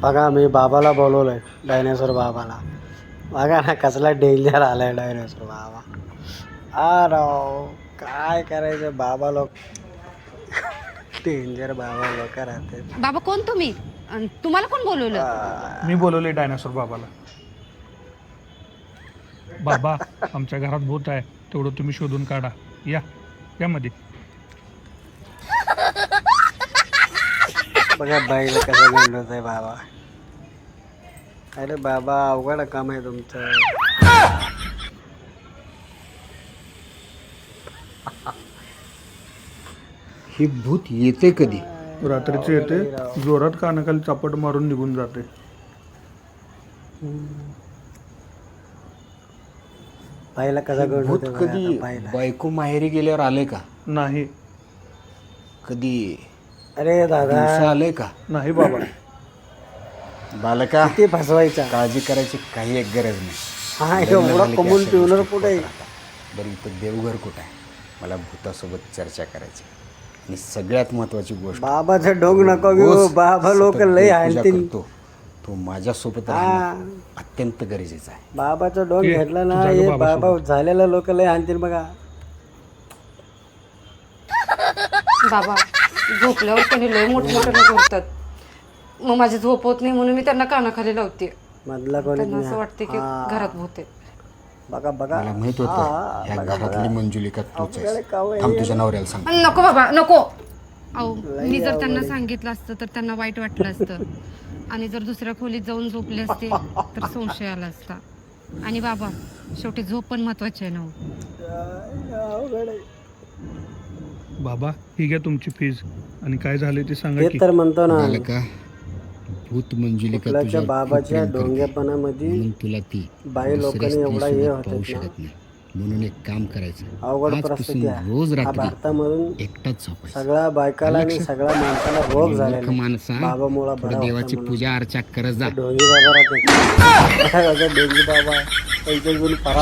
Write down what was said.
बघा मी बाबाला बोलवलंय, डायनासोर बाबाला. बघा ना कसला डेंजर आलाय डायनासोर बाबा. राव काय करायचं बाबा लोक डेंजर बाबा लोक राहते. बाबा कोण तुम्ही? तुम्हाला कोण बोलवलं? मी बोलवले डायनासोर बाबाला. बाबा आमच्या घरात भूत आहे, तेवढं तुम्ही शोधून काढा. या यामध्ये बघा बाईला कसं गंडवत आहे बाबा. अरे बाबा अवघड काम आहे तुमचं. ही भूत येते कधी? रात्रीचे येते, जोरात कानाखाली चापट मारून निघून जाते. बाईला कसं भूत गंडवत कधी बाईला. बायको माहेरी गेल्यावर आले का? नाही कधी अरे दादा दिवसा आले का? नाही बाबा. बालका किती फसवायचा. काळजी करायची काही एक गरज नाही. हा लग्न एवढा झालं की कमवून अशा पिवणार गोष्टी कुठे? होत राहतात. बरं इथं देवघर कुठं आहे? मला भूतासोबत चर्चा करायची. आणि सगळ्यात महत्वाची गोष्ट, बाबाचं डोंग नको घेऊ. रोज बाबा लोक सतत लय देवपूजा हाणतील. करतो. तो माझ्यासोबत हा राहणं अत्यंत गरजेचं आहे. बाबाचं डोंग ये, घेतलं ना तू जागो हे बाबासोबत. बाबा झालेलं लोक लय हाणतील बघा. बाबा झोपल्यावर त्यांनी लय मोठमोठ्यानं बोलतात, मग माझी झोप होत नाही म्हणून मी त्यांना कानाखाली लावते. मधला कोणी त्यांना असं वाटते की घरात भूत आहे. बघा बघा. मला माहित होतं ह्या घरातली मंजुलिका तूच आहेस. कावळे. थांब तुझ्या नवऱ्याला सांग. नको बाबा नको. अहो मी जर त्यांना सांगितलं असतं तर त्यांना वाईट वाटलं असतं, आणि जर दुसऱ्या खोलीत जाऊन झोपले असते तर संशय आला असता. आणि बाबा शेवटी झोप पण महत्वाची आहे ना. अवघड आहे. बाबा ही घ्या तुमची फीज, आणि काय झाले ते सांगा ते की. तर म्हणतो ना बालका भूत मंजुलिका कुठल्याच्या तुझ्यावर खूप बाबाच्या प्रेम करते. डोंग्यापणामध्ये म्हणून तुला ती बाई दुसऱ्या लोकांनी एवढा हे स्त्रीसोबत पाहू होतात ना. शकत नाही. म्हणून एक काम करायचं, अवघड आजपासून परिस्थिती आहे. रोज हा रात्री भारतामधून एकटाच झोपायचं. सगळ्या बायकाला आणि सगळ्या माणसाला रोग मूर्ख झालेला माणसा, बाबामुळं थोडं बरा देवाची होता पूजा अर्चा करत जा. डोंगी बाबा राहते. डोंगी बाबा पैसे घेऊन फरार.